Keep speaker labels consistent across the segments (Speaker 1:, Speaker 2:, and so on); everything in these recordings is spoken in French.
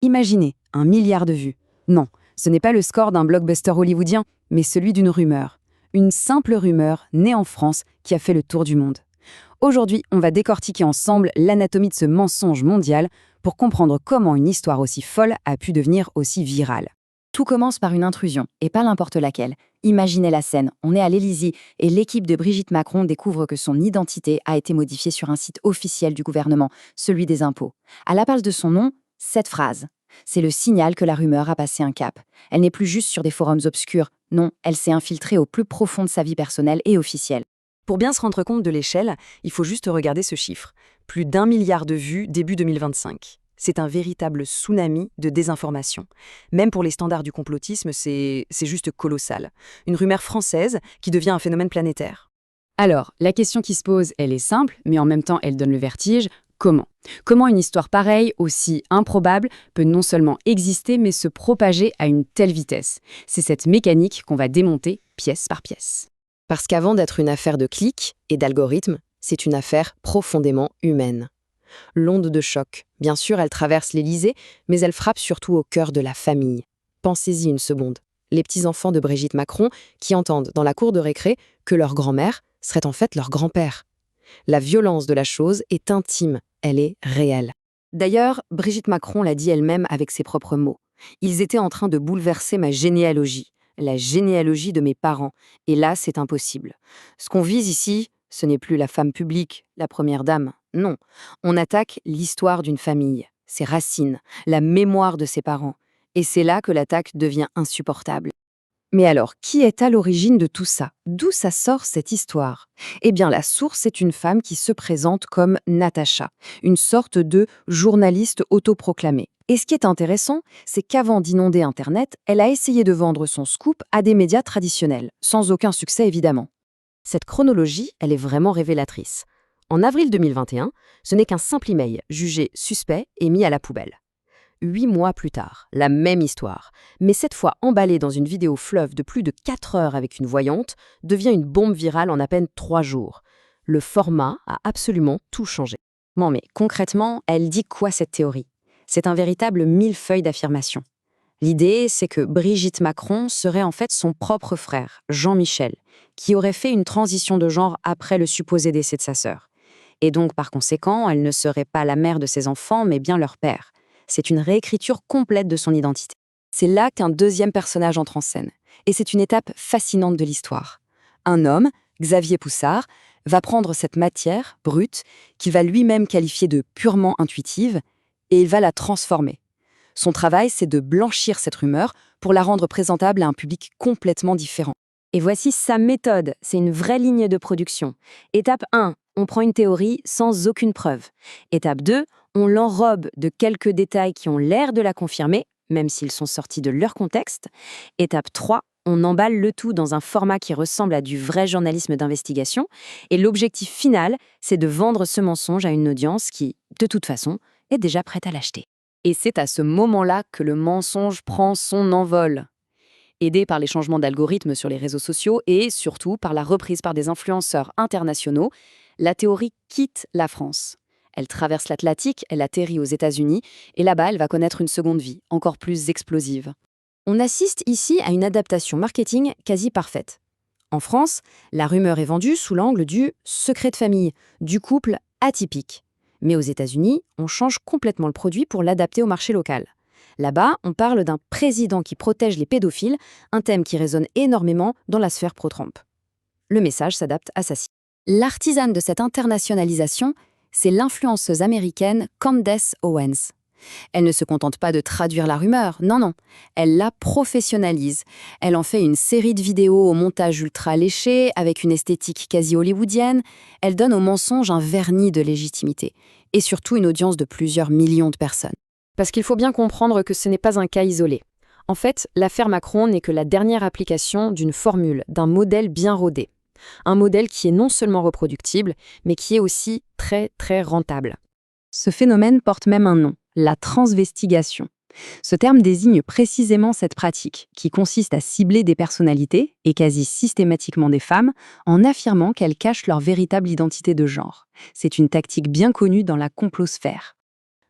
Speaker 1: Imaginez, 1 milliard de vues. Non, ce n'est pas le score d'un blockbuster hollywoodien, mais celui d'une rumeur. Une simple rumeur née en France qui a fait le tour du monde. Aujourd'hui, on va décortiquer ensemble l'anatomie de ce mensonge mondial pour comprendre comment une histoire aussi folle a pu devenir aussi virale. Tout commence par une intrusion, et pas n'importe laquelle. Imaginez la scène, on est à l'Élysée et l'équipe de Brigitte Macron découvre que son identité a été modifiée sur un site officiel du gouvernement, celui des impôts. À la place de son nom, cette phrase. C'est le signal que la rumeur a passé un cap. Elle n'est plus juste sur des forums obscurs, non, elle s'est infiltrée au plus profond de sa vie personnelle et officielle. Pour bien se rendre compte de l'échelle, il faut juste regarder ce chiffre. Plus d'1 milliard de vues début 2025. C'est un véritable tsunami de désinformation. Même pour les standards du complotisme, c'est juste colossal. Une rumeur française qui devient un phénomène planétaire. Alors, la question qui se pose, elle est simple, mais en même temps, elle donne le vertige. Comment ? Comment une histoire pareille, aussi improbable, peut non seulement exister, mais se propager à une telle vitesse ? C'est cette mécanique qu'on va démonter pièce par pièce.
Speaker 2: Parce qu'avant d'être une affaire de clics et d'algorithmes, c'est une affaire profondément humaine. L'onde de choc, bien sûr, elle traverse l'Élysée, mais elle frappe surtout au cœur de la famille. Pensez-y une seconde. Les petits-enfants de Brigitte Macron qui entendent dans la cour de récré que leur grand-mère serait en fait leur grand-père. La violence de la chose est intime, elle est réelle.
Speaker 1: D'ailleurs, Brigitte Macron l'a dit elle-même avec ses propres mots. Ils étaient en train de bouleverser ma généalogie, la généalogie de mes parents, et là, c'est impossible. Ce qu'on vise ici, ce n'est plus la femme publique, la première dame, non. On attaque l'histoire d'une famille, ses racines, la mémoire de ses parents, et c'est là que l'attaque devient insupportable. Mais alors, qui est à l'origine de tout ça ? D'où ça sort cette histoire ? Eh bien, la source est une femme qui se présente comme Natacha, une sorte de journaliste autoproclamée. Et ce qui est intéressant, c'est qu'avant d'inonder Internet, elle a essayé de vendre son scoop à des médias traditionnels, sans aucun succès évidemment. Cette chronologie, elle est vraiment révélatrice. En avril 2021, ce n'est qu'un simple email jugé suspect et mis à la poubelle. 8 mois plus tard, la même histoire, mais cette fois emballée dans une vidéo fleuve de plus de 4 heures avec une voyante, devient une bombe virale en à peine 3 jours. Le format a absolument tout changé. Bon, mais concrètement, elle dit quoi cette théorie ? C'est un véritable millefeuille d'affirmations. L'idée, c'est que Brigitte Macron serait en fait son propre frère, Jean-Michel, qui aurait fait une transition de genre après le supposé décès de sa sœur. Et donc, par conséquent, elle ne serait pas la mère de ses enfants, mais bien leur père. C'est une réécriture complète de son identité. C'est là qu'un deuxième personnage entre en scène. Et c'est une étape fascinante de l'histoire. Un homme, Xavier Poussard, va prendre cette matière brute, qu'il va lui-même qualifier de purement intuitive, et il va la transformer. Son travail, c'est de blanchir cette rumeur pour la rendre présentable à un public complètement différent. Et voici sa méthode, c'est une vraie ligne de production. Étape 1, on prend une théorie sans aucune preuve. Étape 2, on l'enrobe de quelques détails qui ont l'air de la confirmer, même s'ils sont sortis de leur contexte. Étape 3, on emballe le tout dans un format qui ressemble à du vrai journalisme d'investigation. Et l'objectif final, c'est de vendre ce mensonge à une audience qui, de toute façon, est déjà prête à l'acheter. Et c'est à ce moment-là que le mensonge prend son envol. Aidé par les changements d'algorithmes sur les réseaux sociaux et surtout par la reprise par des influenceurs internationaux, la théorie quitte la France. Elle traverse l'Atlantique, elle atterrit aux États-Unis et là-bas, elle va connaître une seconde vie, encore plus explosive. On assiste ici à une adaptation marketing quasi parfaite. En France, la rumeur est vendue sous l'angle du secret de famille, du couple atypique. Mais aux États-Unis, on change complètement le produit pour l'adapter au marché local. Là-bas, on parle d'un président qui protège les pédophiles, un thème qui résonne énormément dans la sphère pro-Trump. Le message s'adapte à sa cible. L'artisane de cette internationalisation, c'est l'influenceuse américaine Candace Owens. Elle ne se contente pas de traduire la rumeur, non, elle la professionnalise. Elle en fait une série de vidéos au montage ultra léché, avec une esthétique quasi hollywoodienne. Elle donne au mensonge un vernis de légitimité, et surtout une audience de plusieurs millions de personnes. Parce qu'il faut bien comprendre que ce n'est pas un cas isolé. En fait, l'affaire Macron n'est que la dernière application d'une formule, d'un modèle bien rodé. Un modèle qui est non seulement reproductible, mais qui est aussi très, très rentable. Ce phénomène porte même un nom, la transvestigation. Ce terme désigne précisément cette pratique, qui consiste à cibler des personnalités, et quasi systématiquement des femmes, en affirmant qu'elles cachent leur véritable identité de genre. C'est une tactique bien connue dans la complosphère.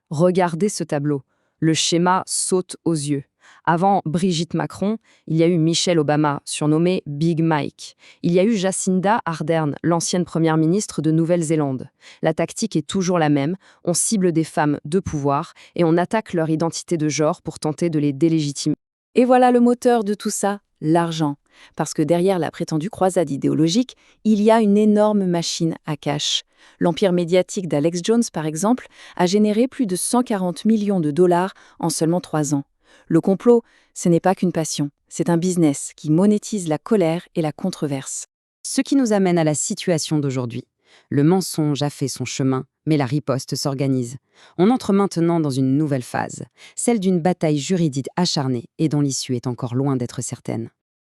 Speaker 1: Regardez ce tableau. Le schéma saute aux yeux. Avant Brigitte Macron, il y a eu Michelle Obama, surnommée Big Mike. Il y a eu Jacinda Ardern, l'ancienne première ministre de Nouvelle-Zélande. La tactique est toujours la même, on cible des femmes de pouvoir et on attaque leur identité de genre pour tenter de les délégitimer.
Speaker 2: Et voilà le moteur de tout ça, l'argent. Parce que derrière la prétendue croisade idéologique, il y a une énorme machine à cash. L'empire médiatique d'Alex Jones, par exemple, a généré plus de 140 millions de dollars en seulement 3 ans. Le complot, ce n'est pas qu'une passion, c'est un business qui monétise la colère et la controverse.
Speaker 1: Ce qui nous amène à la situation d'aujourd'hui. Le mensonge a fait son chemin, mais la riposte s'organise. On entre maintenant dans une nouvelle phase, celle d'une bataille juridique acharnée et dont l'issue est encore loin d'être certaine.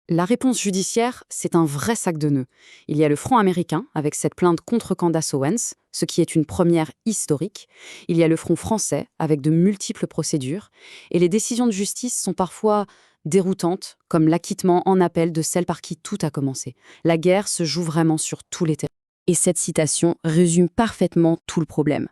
Speaker 1: La réponse judiciaire, c'est un vrai sac de nœuds. Il y a le front américain, avec cette plainte contre Candace Owens, ce qui est une première historique. Il y a le front français, avec de multiples procédures. Et les décisions de justice sont parfois déroutantes, comme l'acquittement en appel de celle par qui tout a commencé. La guerre se joue vraiment sur tous les terrains. Et cette citation résume parfaitement tout le problème.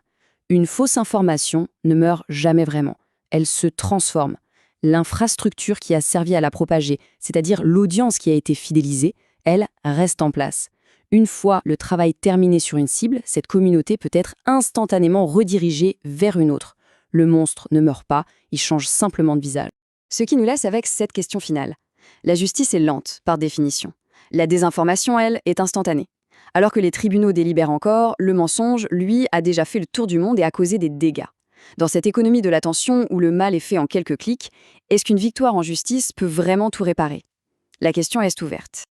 Speaker 1: Une fausse information ne meurt jamais vraiment. Elle se transforme. L'infrastructure qui a servi à la propager, c'est-à-dire l'audience qui a été fidélisée, elle reste en place. Une fois le travail terminé sur une cible, cette communauté peut être instantanément redirigée vers une autre. Le monstre ne meurt pas, il change simplement de visage. Ce qui nous laisse avec cette question finale. La justice est lente, par définition. La désinformation, elle, est instantanée. Alors que les tribunaux délibèrent encore, le mensonge, lui, a déjà fait le tour du monde et a causé des dégâts. Dans cette économie de l'attention où le mal est fait en quelques clics, est-ce qu'une victoire en justice peut vraiment tout réparer? La question reste ouverte.